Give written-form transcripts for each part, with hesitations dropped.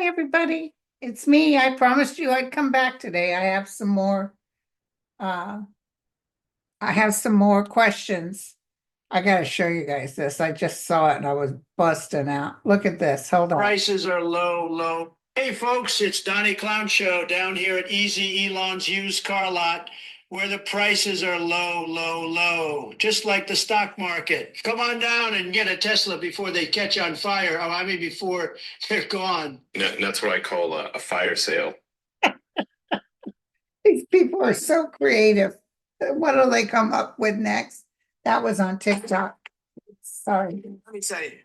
everybody. It's me. I promised you I'd come back today. Uh, I have some more questions. I gotta show you guys this. I just saw it and I was busting out. Look at this. Hold on. Prices are low, low. Hey, folks, it's Donnie Clown Show down here at Easy Elon's used car lot where the prices are low, low, low, just like the stock market. Come on down and get a Tesla before they catch on fire. Oh, I mean, before they're gone. That's what I call a fire sale. These people are so creative. What do they come up with next? That was on TikTok. Sorry. Let me tell you.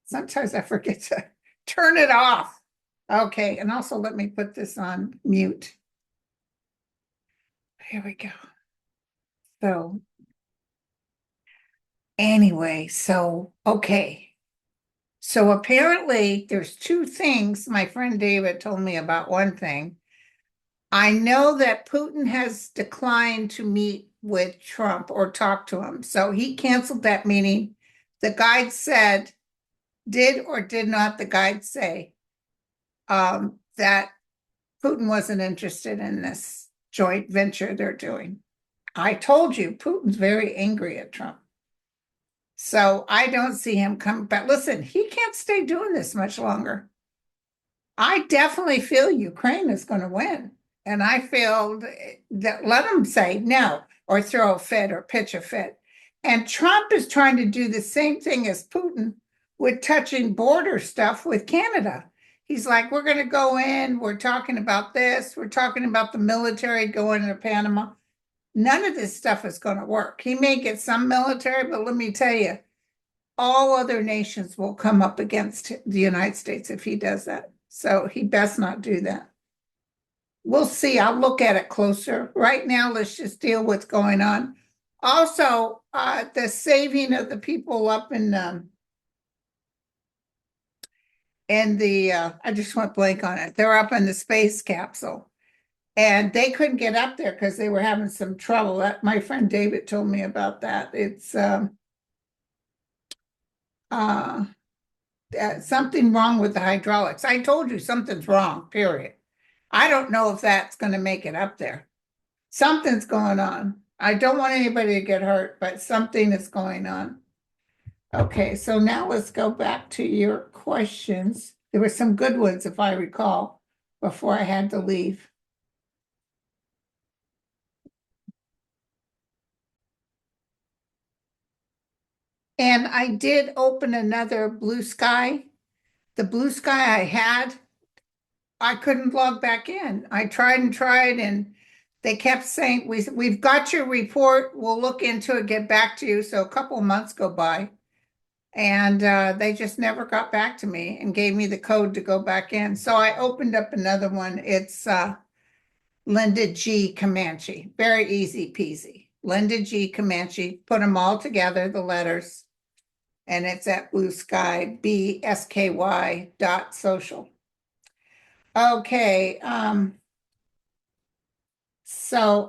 Sometimes I forget to turn it off. Okay, and also let me put this on mute. Here we go. So anyway, okay. So apparently there's two things. My friend David told me about one thing. I know that Putin has declined to meet with Trump or talk to him. So he canceled that meeting. The guide said, did or did not the guide say that Putin wasn't interested in this joint venture they're doing? I told you, Putin's very angry at Trump. So I don't see him coming back. Listen, he can't stay doing this much longer. I definitely feel Ukraine is going to win. And I feel that let him say no or throw a fit or pitch a fit. And Trump is trying to do the same thing as Putin with touching border stuff with Canada. He's like, we're going to go in. We're talking about this. We're talking about the military going into Panama. None of this stuff is going to work. He may get some military, but let me tell you, all other nations will come up against the United States if he does that. So he best not do that. We'll see. I'll look at it closer. Right now, let's just deal with what's going on. Also, the saving of the people up in the I just went blank on it. They're up in the space capsule. And they couldn't get up there because they were having some trouble. My friend David told me about that. It's something wrong with the hydraulics. I told you something's wrong, period. I don't know if that's going to make it up there. Something's going on. I don't want anybody to get hurt, but something is going on. Okay, so now let's go back to your questions. There were some good ones, if I recall, before I had to leave. And I did open another Blue Sky. The Blue Sky I had, I couldn't log back in. I tried and tried, and they kept saying, we've got your report. We'll look into it, get back to you. So a couple of months go by, and they just never got back to me and gave me the code to go back in. So I opened up another one. It's Linda G. Comanche. Very easy peasy. Linda G. Comanche. Put them all together, the letters. And it's at Blue Sky, BSKY.social. Okay. So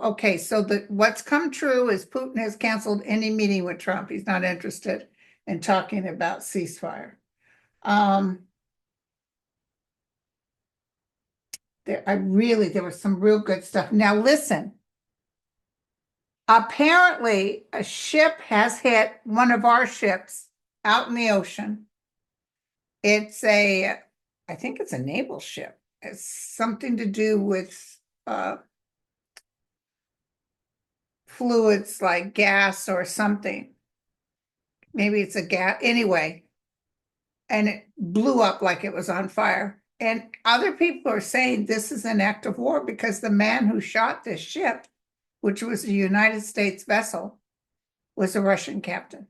what's come true is Putin has canceled any meeting with Trump. He's not interested in talking about ceasefire. There was some real good stuff. Now listen. Apparently, a ship has hit one of our ships out in the ocean. I think it's a naval ship. It's something to do with fluids like gas or something. Maybe it's a gas. Anyway, and it blew up like it was on fire. And other people are saying this is an act of war because the man who shot this ship, which was a United States vessel, was a Russian captain.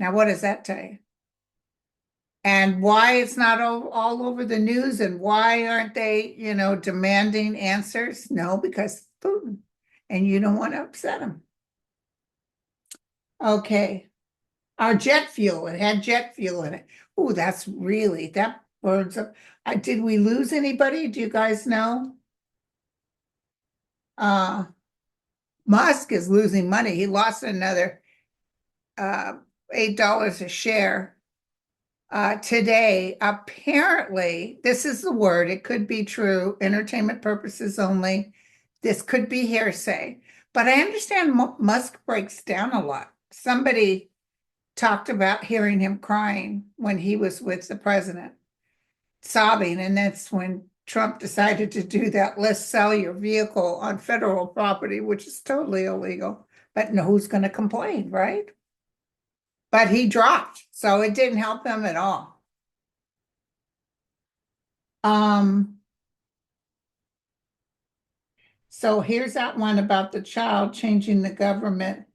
Now, what does that tell you? And why it's not all over the news, and why aren't they, demanding answers? No, because Putin, and you don't want to upset him. Okay. Our jet fuel, it had jet fuel in it. Oh, that burns up. Did we lose anybody? Do you guys know? Musk is losing money. He lost another $8 a share. today, apparently, this is the word, it could be true, entertainment purposes only. This could be hearsay, but I understand Musk breaks down a lot. Somebody talked about hearing him crying when he was with the president, sobbing, and that's when Trump decided to do that, let's sell your vehicle on federal property, which is totally illegal. But no, who's going to complain, right? But he dropped, so it didn't help him at all. Um, so here's that one about the child changing the government.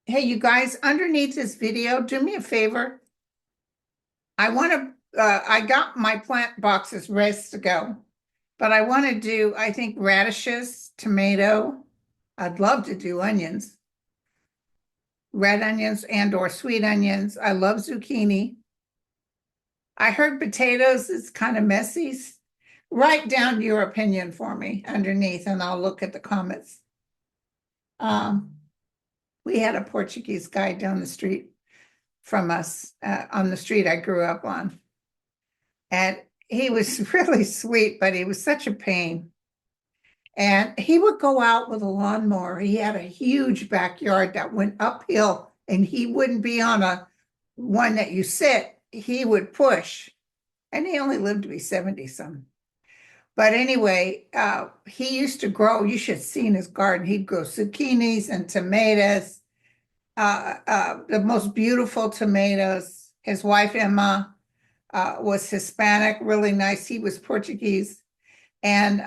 Hey, you guys, underneath this video, do me a favor. I want to, I got my plant boxes ready to go, but I want to do, I think, radishes, tomato. I'd love to do onions, red onions and or sweet onions. I love zucchini. I heard potatoes is kind of messy. Write down your opinion for me underneath and I'll look at the comments. We had a Portuguese guy down the street from us on the street I grew up on. And he was really sweet, but he was such a pain. And he would go out with a lawnmower. He had a huge backyard that went uphill, and he wouldn't be on a one that you sit, he would push. And he only lived to be 70 some. But anyway, he used to grow, you should have seen his garden. He'd grow zucchinis and tomatoes, the most beautiful tomatoes. His wife, Emma, was Hispanic, really nice. He was Portuguese. And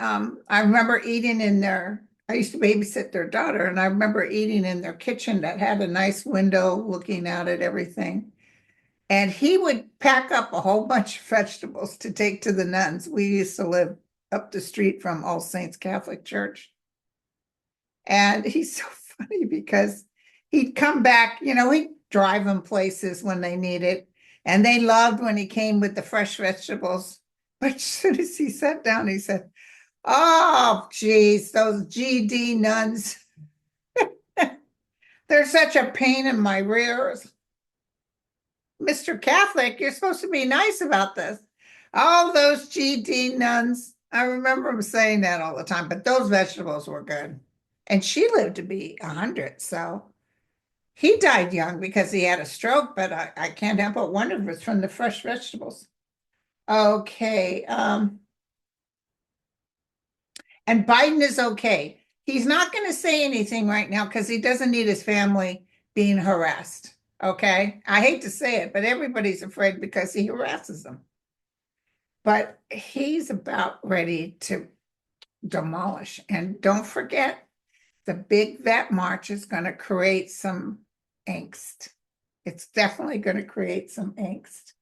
I remember eating in their, I used to babysit their daughter, and I remember eating in their kitchen that had a nice window looking out at everything. And he would pack up a whole bunch of vegetables to take to the nuns. We used to live up the street from All Saints Catholic Church. And he's so funny because he'd come back, he'd drive them places when they needed. And they loved when he came with the fresh vegetables. But as soon as he sat down, he said, oh, geez, those GD nuns. They're such a pain in my rears. Mr. Catholic, you're supposed to be nice about this. All those GD nuns. I remember him saying that all the time, but those vegetables were good. And she lived to be 100, so he died young because he had a stroke, but I can't help but wonder if it's from the fresh vegetables. Okay. And Biden is okay. He's not going to say anything right now because he doesn't need his family being harassed. Okay. I hate to say it, but everybody's afraid because he harasses them. But he's about ready to demolish. And don't forget, the big vet march is going to create some angst. It's definitely going to create some angst.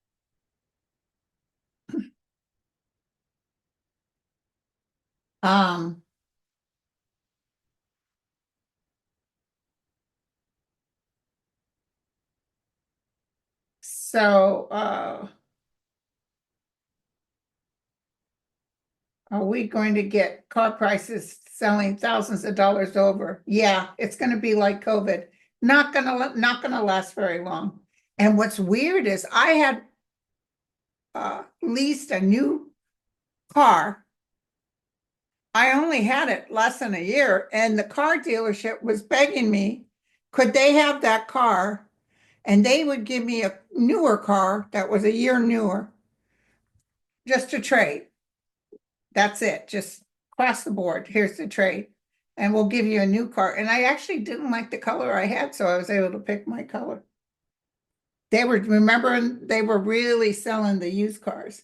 So are we going to get car prices selling thousands of dollars over? Yeah, it's going to be like COVID. Not gonna last very long. And what's weird is I had leased a new car. I only had it less than a year, and the car dealership was begging me, could they have that car? And they would give me a newer car that was a year newer, just to trade. That's it. Just across the board. Here's the trade. And we'll give you a new car. And I actually didn't like the color I had, so I was able to pick my color. They were, remember, they were really selling the used cars.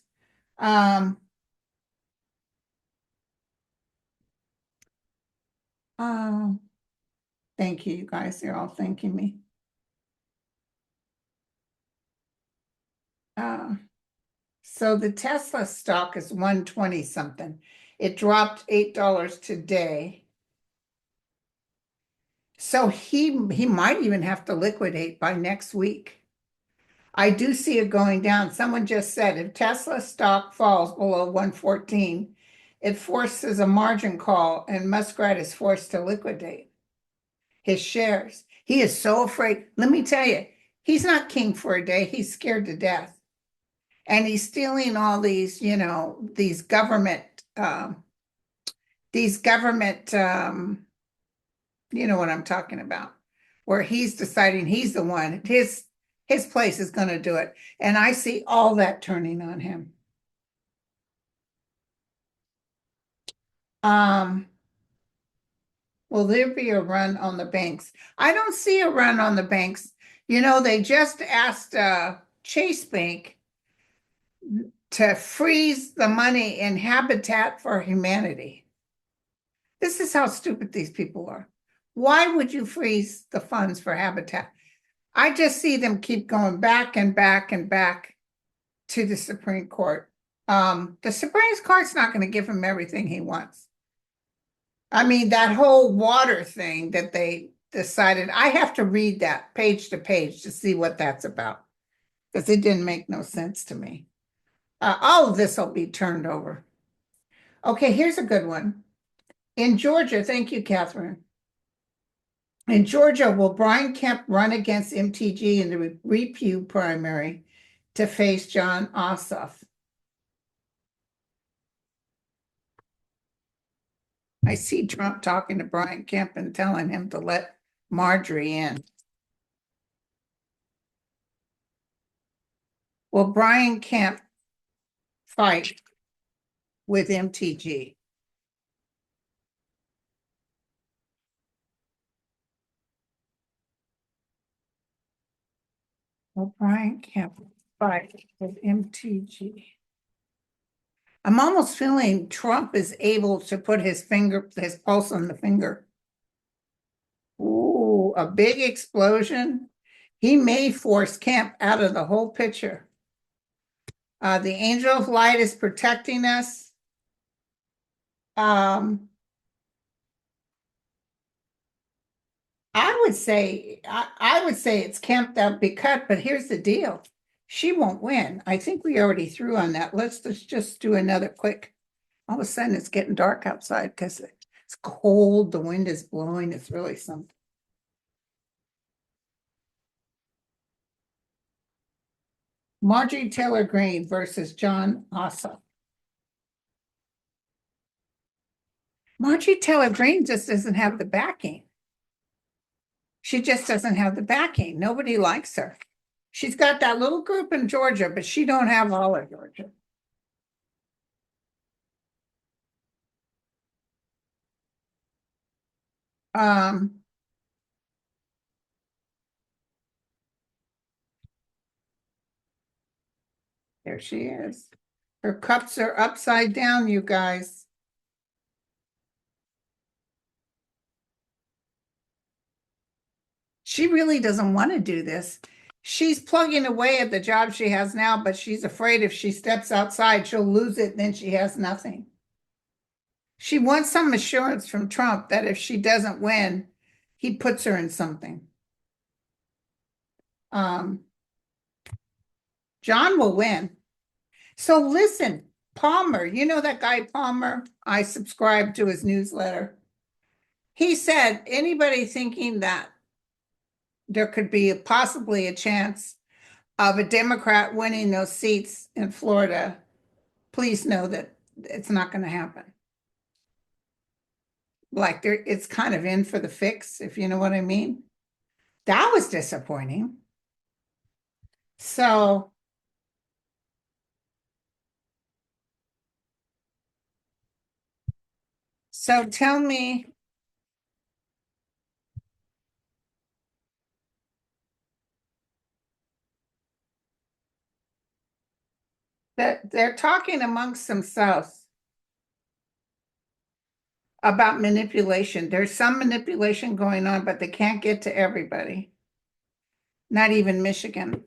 Thank you, you guys. They're all thanking me. So the Tesla stock is 120 something. It dropped $8 today. So he might even have to liquidate by next week. I do see it going down. Someone just said if Tesla stock falls below 114, it forces a margin call and Muskrat is forced to liquidate. his shares. He is so afraid. Let me tell you, he's not king for a day. He's scared to death. And he's stealing all these, these government, you know what I'm talking about, where he's deciding he's the one, his place is going to do it. And I see all that turning on him. Will there be a run on the banks? I don't see a run on the banks. They just asked Chase Bank to freeze the money in Habitat for Humanity. This is how stupid these people are. Why would you freeze the funds for Habitat? I just see them keep going back and back and back to the Supreme Court. The Supreme Court's not going to give him everything he wants. I mean, that whole water thing that they decided, I have to read that page to page to see what that's about, because it didn't make no sense to me. All of this will be turned over. Okay, here's a good one. In Georgia, thank you, Catherine. In Georgia, will Brian Kemp run against MTG in the Repue primary to face Jon Ossoff? I see Trump talking to Brian Kemp and telling him to let Marjorie in. Will Brian Kemp fight with MTG? Will Brian Kemp fight with MTG? I'm almost feeling Trump is able to put his pulse on the finger. Ooh, a big explosion. He may force Kemp out of the whole picture. The angel of light is protecting us. I would say it's Kemp that'll be cut, but here's the deal. She won't win. I think we already threw on that. Let's just do another quick. All of a sudden it's getting dark outside because it's cold. The wind is blowing. It's really something. Marjorie Taylor Greene versus Jon Ossoff. Marjorie Taylor Greene just doesn't have the backing. She just doesn't have the backing. Nobody likes her. She's got that little group in Georgia, but she don't have all of Georgia. There she is. Her cups are upside down, you guys. She really doesn't want to do this. She's plugging away at the job she has now, but she's afraid if she steps outside, she'll lose it, and then she has nothing. She wants some assurance from Trump that if she doesn't win, he puts her in something. John will win. So listen, Palmer, you know that guy Palmer? I subscribed to his newsletter. He said, anybody thinking that there could be possibly a chance of a Democrat winning those seats in Florida, please know that it's not going to happen. Like it's kind of in for the fix, if you know what I mean. That was disappointing. So tell me, that they're talking amongst themselves about manipulation. There's some manipulation going on, but they can't get to everybody. Not even Michigan.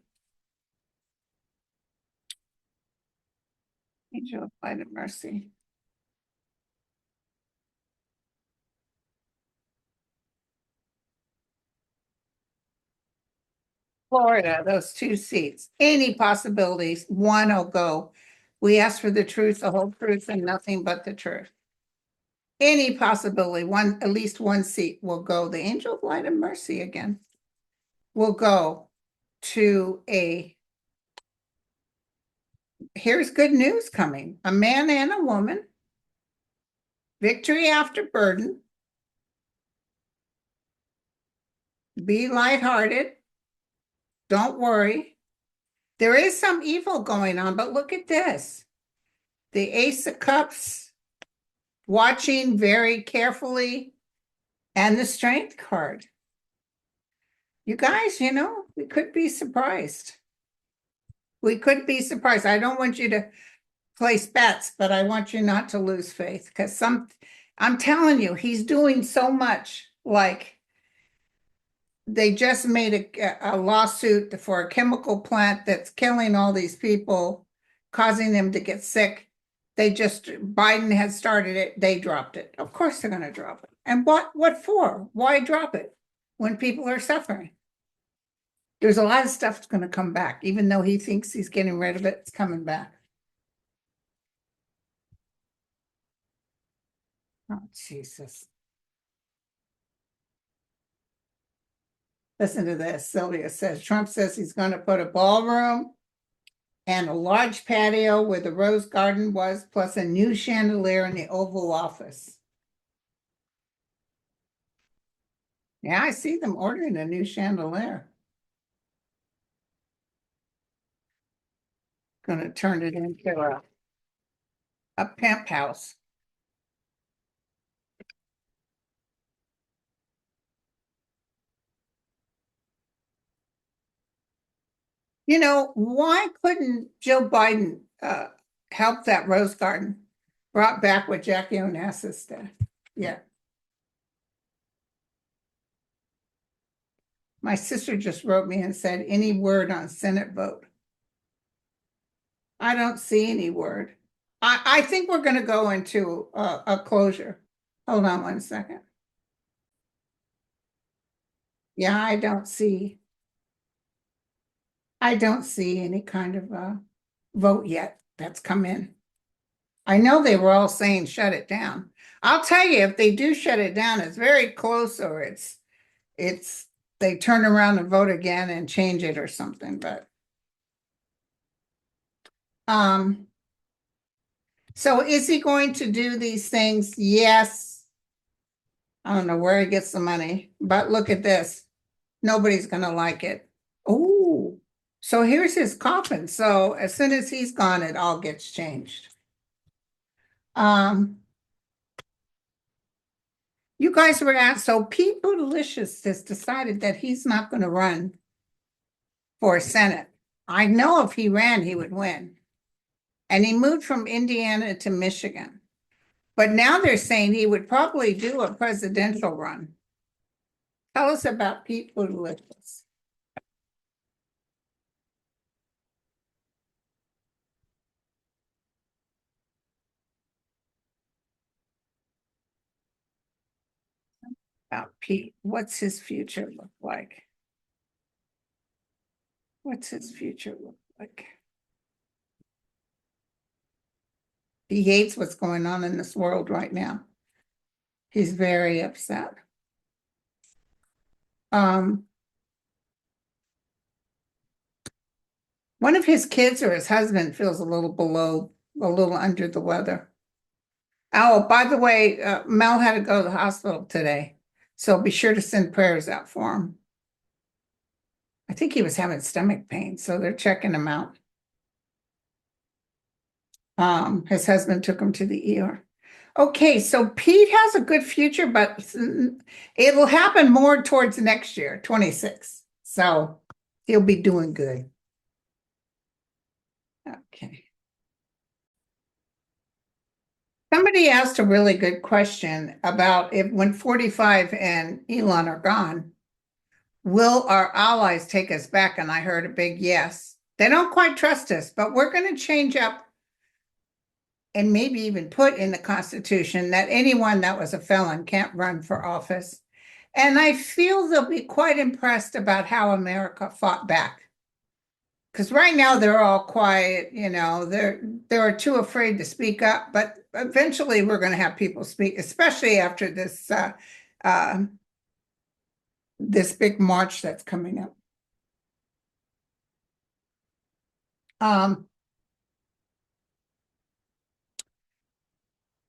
Angel of light and mercy. Florida, those 2 seats. Any possibilities, one will go. We ask for the truth, the whole truth, and nothing but the truth. any possibility, at least one seat will go, the Angel of Light and Mercy again, will go to here's good news coming, a man and a woman, victory after burden, be lighthearted, don't worry. There is some evil going on, but look at this. The Ace of Cups, watching very carefully, and the Strength card. You guys, we could be surprised. We could be surprised. I don't want you to place bets, but I want you not to lose faith because I'm telling you, he's doing so much. Like they just made a lawsuit for a chemical plant that's killing all these people, causing them to get sick. Biden had started it, they dropped it. Of course they're going to drop it. And what for? Why drop it when people are suffering? There's a lot of stuff that's going to come back. Even though he thinks he's getting rid of it, it's coming back. Oh, Jesus. Listen to this. Sylvia says, Trump says he's going to put a ballroom and a large patio where the rose garden was, plus a new chandelier in the Oval Office. Yeah, I see them ordering a new chandelier. Going to turn it into a pimp house. Why couldn't Joe Biden help that rose garden? Brought back what Jackie Onassis did. Yeah. My sister just wrote me and said, any word on Senate vote? I don't see any word. I think we're going to go into a closure. Hold on one second. Yeah, I don't see any kind of vote yet that's come in. I know they were all saying shut it down. I'll tell you, if they do shut it down, it's very close, or it's they turn around and vote again and change it or something. But so is he going to do these things? Yes. I don't know where he gets the money, but look at this. Nobody's gonna like it. Oh, so here's his coffin. So as soon as he's gone, it all gets changed. You guys were asked, so Pete Buttigieg has decided that he's not going to run for Senate. I know if he ran, he would win. And he moved from Indiana to Michigan. But now they're saying he would probably do a presidential run. Tell us about Pete Buttigieg. About Pete, what's his future look like? What's his future look like? He hates what's going on in this world right now. He's very upset. One of his kids or his husband feels a little under the weather. Oh, by the way, Mel had to go to the hospital today, so be sure to send prayers out for him. I think he was having stomach pain, so they're checking him out. His husband took him to the ER. Okay, so Pete has a good future, but it'll happen more towards next year, 26. So he'll be doing good. Okay. Somebody asked a really good question about if when 45 and Elon are gone, will our allies take us back? And I heard a big yes. They don't quite trust us, but we're going to change up and maybe even put in the Constitution that anyone that was a felon can't run for office. And I feel they'll be quite impressed about how America fought back. Because right now they're all quiet, you know, they're too afraid to speak up, but eventually we're going to have people speak, especially after uh, this big march that's coming up.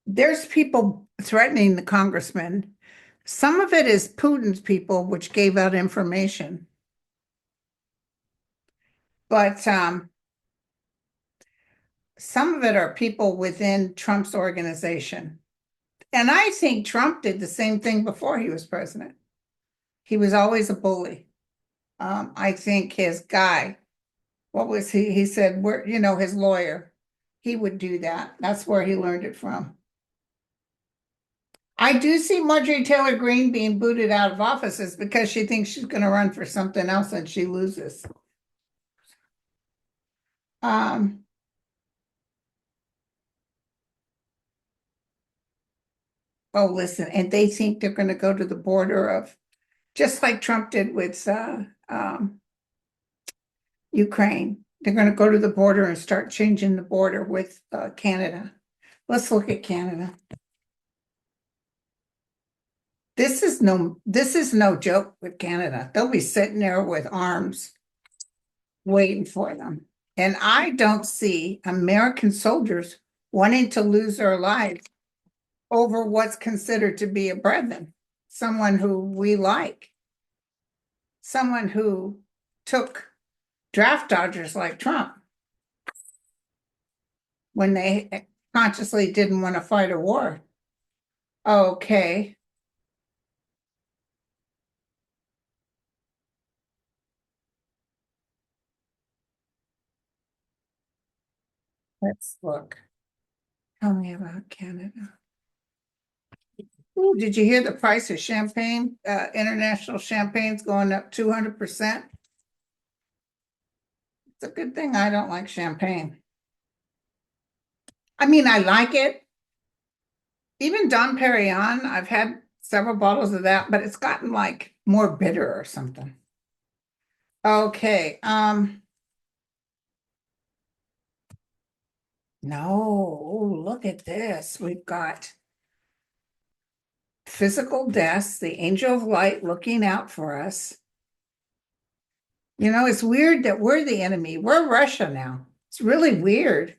There's people threatening the congressman. Some of it is Putin's people, which gave out information. But some of it are people within Trump's organization. And I think Trump did the same thing before he was president. He was always a bully. I think his guy, what was he? He said, we're, you know, his lawyer, he would do that. That's where he learned it from. I do see Marjorie Taylor Greene being booted out of offices because she thinks she's going to run for something else and she loses. Um, oh, listen, and they think they're going to go to the border of, just like Trump did with Ukraine. They're going to go to the border and start changing the border with Canada. Let's look at Canada. This is no joke with Canada. They'll be sitting there with arms waiting for them. And I don't see American soldiers wanting to lose their lives over what's considered to be a brethren, someone who we like, someone who took draft dodgers like Trump when they consciously didn't want to fight a war. Okay. Let's look. Tell me about Canada. Ooh, did you hear the price of champagne? International champagne's going up 200%. It's a good thing I don't like champagne. I mean, I like it. Even Dom Perignon, I've had several bottles of that, but it's gotten like more bitter or something. Okay, no, oh, look at this. We've got physical deaths, the angel of light looking out for us. You know, it's weird that we're the enemy. We're Russia now. It's really weird.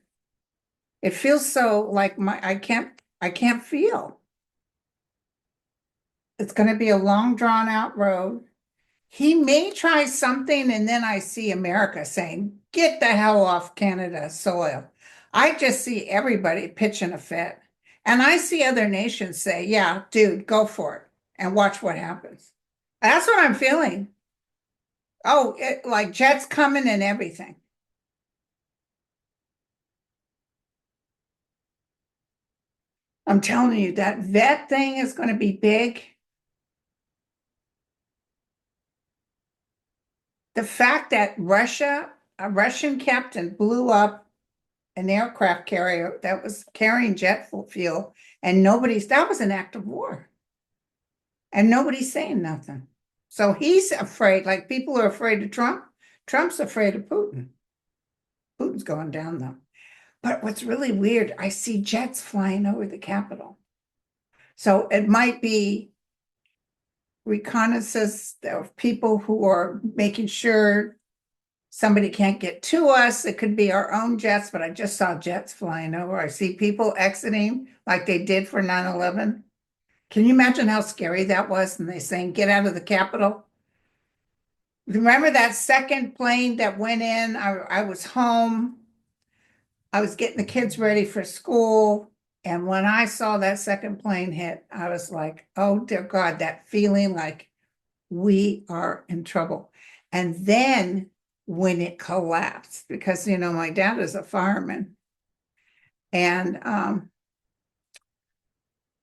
It feels so like I can't feel. It's going to be a long drawn out road. He may try something, and then I see America saying, get the hell off Canada soil. I just see everybody pitching a fit. And I see other nations say, yeah, dude, go for it and watch what happens. That's what I'm feeling. Oh, like jets coming and everything. I'm telling you, that vet thing is going to be big. The fact that a Russian captain blew up an aircraft carrier that was carrying jet fuel, and that was an act of war. And nobody's saying nothing. So he's afraid, like people are afraid of Trump. Trump's afraid of Putin. Putin's going down though. But what's really weird, I see jets flying over the Capitol. So it might be reconnaissance of people who are making sure somebody can't get to us. It could be our own jets, but I just saw jets flying over. I see people exiting like they did for 9/11. Can you imagine how scary that was? And they saying, get out of the Capitol. Remember that second plane that went in? I was home. I was getting the kids ready for school. And when I saw that second plane hit, I was like, oh, dear God, that feeling like we are in trouble. And then when it collapsed, because, you know, my dad is a fireman, and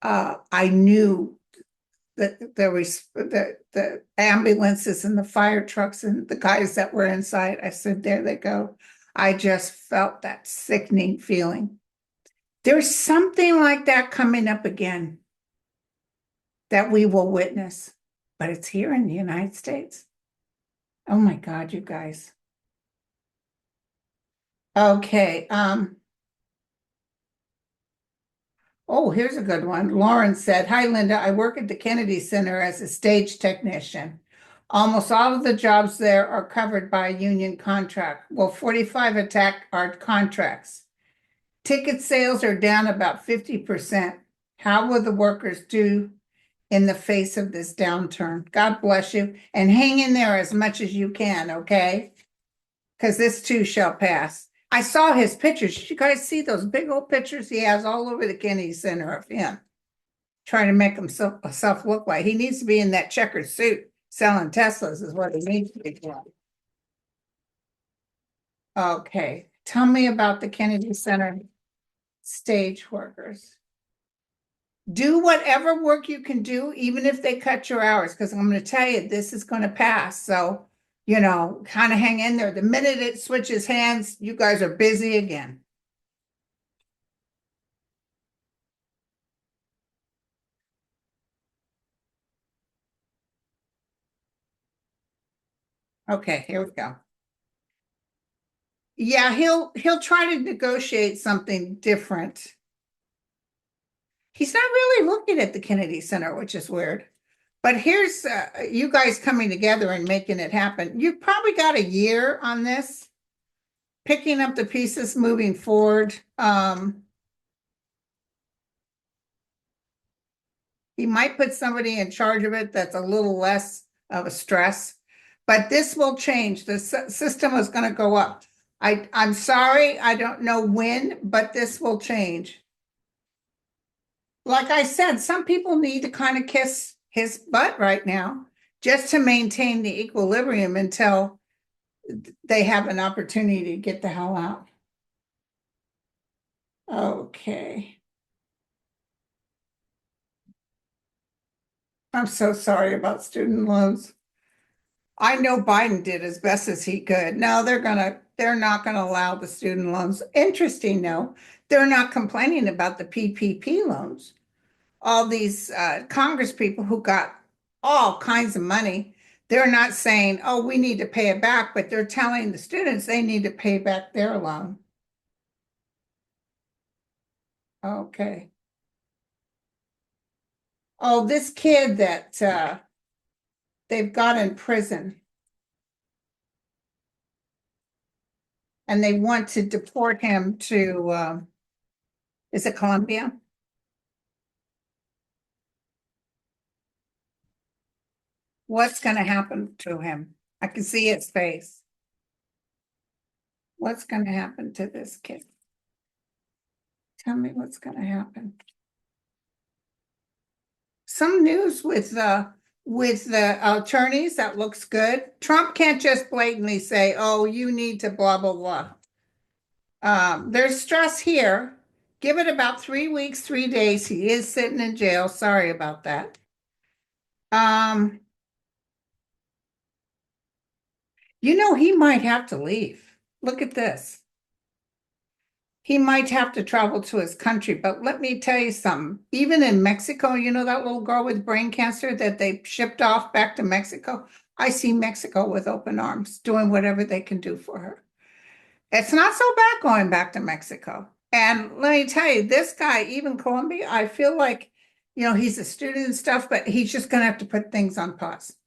I knew that there was the ambulances and the fire trucks and the guys that were inside. I said, there they go. I just felt that sickening feeling. There's something like that coming up again that we will witness, but it's here in the United States. Oh my God, you guys. Okay, oh, here's a good one. Lauren said, "Hi, Linda. I work at the Kennedy Center as a stage technician. Almost all of the jobs there are covered by a union contract. Well, 45 attack are contracts. Ticket sales are down about 50%. How will the workers do in the face of this downturn? God bless you, and hang in there as much as you can, okay? Because this too shall pass." I saw his pictures. You guys see those big old pictures he has all over the Kennedy Center of him trying to make himself look like he needs to be in that checkered suit selling Teslas is what he needs to be doing. Okay, tell me about the Kennedy Center stage workers. Do whatever work you can do, even if they cut your hours, because I'm going to tell you, this is going to pass. So, kind of hang in there. The minute it switches hands, you guys are busy again. Okay, here we go. Yeah, he'll try to negotiate something different. He's not really looking at the Kennedy Center, which is weird. But here's you guys coming together and making it happen. You've probably got a year on this, picking up the pieces, moving forward. He might put somebody in charge of it that's a little less of a stress, but this will change. The system is going to go up. I'm sorry, I don't know when, but this will change. Like I said, some people need to kind of kiss his butt right now just to maintain the equilibrium until they have an opportunity to get the hell out. Okay. I'm so sorry about student loans. I know Biden did as best as he could. No, they're not gonna allow the student loans. Interesting, no, they're not complaining about the PPP loans. All these Congress people who got all kinds of money, they're not saying, oh, we need to pay it back, but they're telling the students they need to pay back their loan. Okay. Oh, this kid that they've got in prison and they want to deport him to, is it Colombia? What's going to happen to him? I can see his face. What's going to happen to this kid? Tell me what's going to happen. Some news with the attorneys that looks good. Trump can't just blatantly say, "Oh, you need to blah blah blah." There's stress here. Give it about 3 weeks, 3 days. He is sitting in jail. Sorry about that. Um, he might have to leave. Look at this. He might have to travel to his country, but let me tell you something. Even in Mexico, that little girl with brain cancer that they shipped off back to Mexico. I see Mexico with open arms, doing whatever they can do for her. It's not so bad going back to Mexico. And let me tell you, this guy, even Colombia, I feel like, he's a student and stuff, but he's just going to have to put things on pause.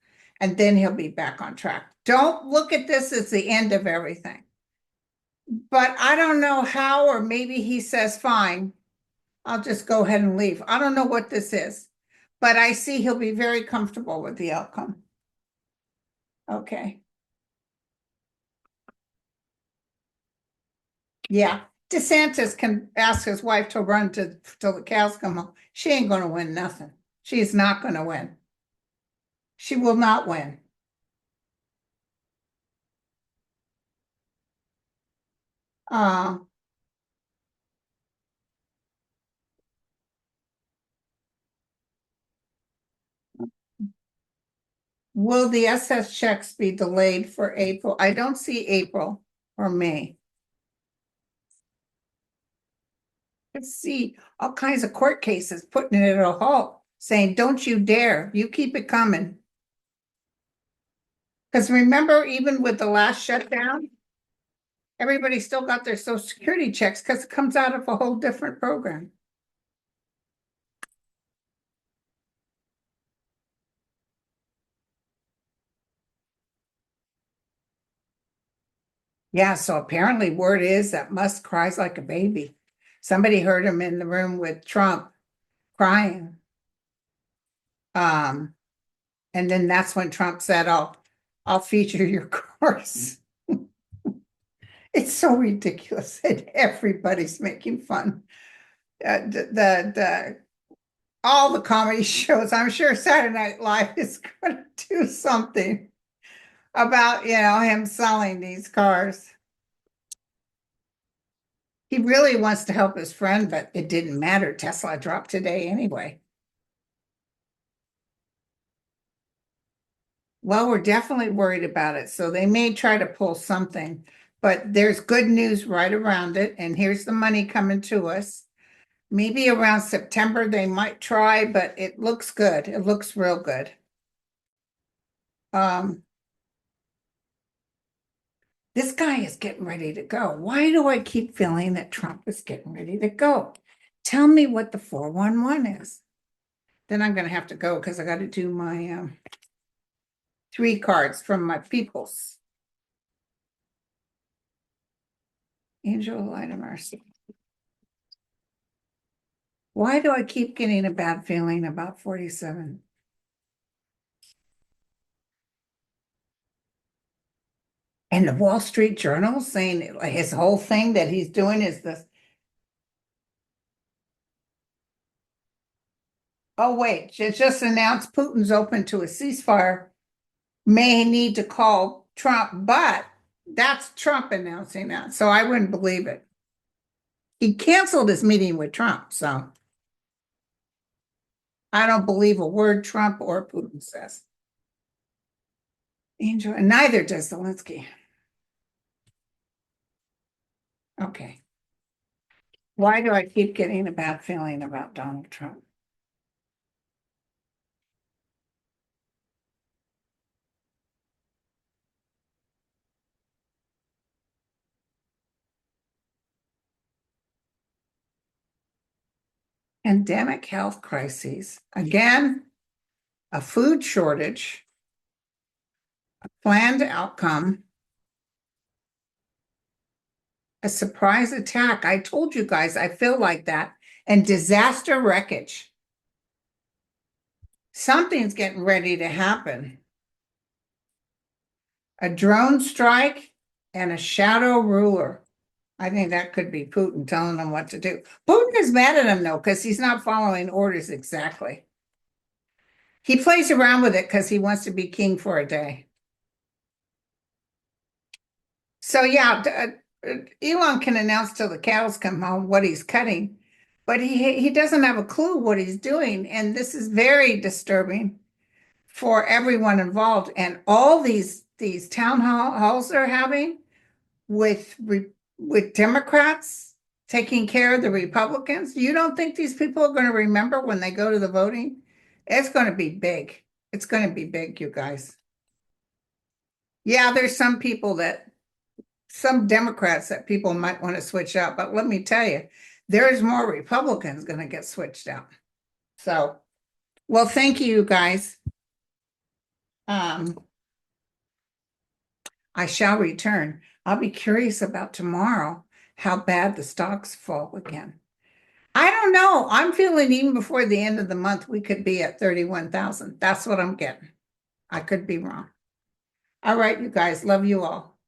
And then he'll be back on track. Don't look at this as the end of everything. But I don't know how, or maybe he says, fine, I'll just go ahead and leave. I don't know what this is, but I see he'll be very comfortable with the outcome. Okay. Yeah. DeSantis can ask his wife to run till the cows come home. She ain't going to win nothing. She's not going to win. She will not win. Uh, will the SS checks be delayed for April? I don't see April or May. Let's see all kinds of court cases putting it at a halt, saying, don't you dare, you keep it coming. Because remember, even with the last shutdown, Everybody still got their social security checks because it comes out of a whole different program. Yeah, so apparently word is that Musk cries like a baby. Somebody heard him in the room with Trump crying. And then that's when Trump said, I'll feature your course. It's so ridiculous and everybody's making fun. The all the comedy shows, I'm sure Saturday Night Live is going to do something about, him selling these cars. He really wants to help his friend, but it didn't matter. Tesla dropped today anyway. Well, we're definitely worried about it. So they may try to pull something, but there's good news right around it. And here's the money coming to us. Maybe around September they might try, but it looks good. It looks real good. This guy is getting ready to go. Why do I keep feeling that Trump is getting ready to go? Tell me what the 411 is. Then I'm going to have to go because I got to do my 3 cards from my peoples. Angel, light of mercy. Why do I keep getting a bad feeling about 47? And the Wall Street Journal saying his whole thing that he's doing is this. Oh, wait, it just announced Putin's open to a ceasefire. May need to call Trump, but that's Trump announcing that. So I wouldn't believe it. He canceled his meeting with Trump. So I don't believe a word Trump or Putin says. Angel, and neither does Zelensky. Okay. Why do I keep getting a bad feeling about Donald Trump? Pandemic health crises. Again, a food shortage, a planned outcome, a surprise attack. I told you guys, I feel like that. And disaster wreckage. Something's getting ready to happen. A drone strike and a shadow ruler. I think that could be Putin telling them what to do. Putin is mad at him, though, because he's not following orders exactly. He plays around with it because he wants to be king for a day. So, yeah, Elon can announce till the cows come home what he's cutting, but he doesn't have a clue what he's doing. And this is very disturbing for everyone involved. And all these town halls they're having with Democrats taking care of the Republicans. You don't think these people are going to remember when they go to the voting? It's going to be big. It's going to be big, you guys. Yeah, there's some Democrats that people might want to switch out, but let me tell you, there's more Republicans going to get switched out. So, well, thank you guys. I shall return. I'll be curious about tomorrow, how bad the stocks fall again. I don't know. I'm feeling even before the end of the month, we could be at 31,000. That's what I'm getting. I could be wrong. All right, you guys. Love you all.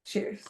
Cheers.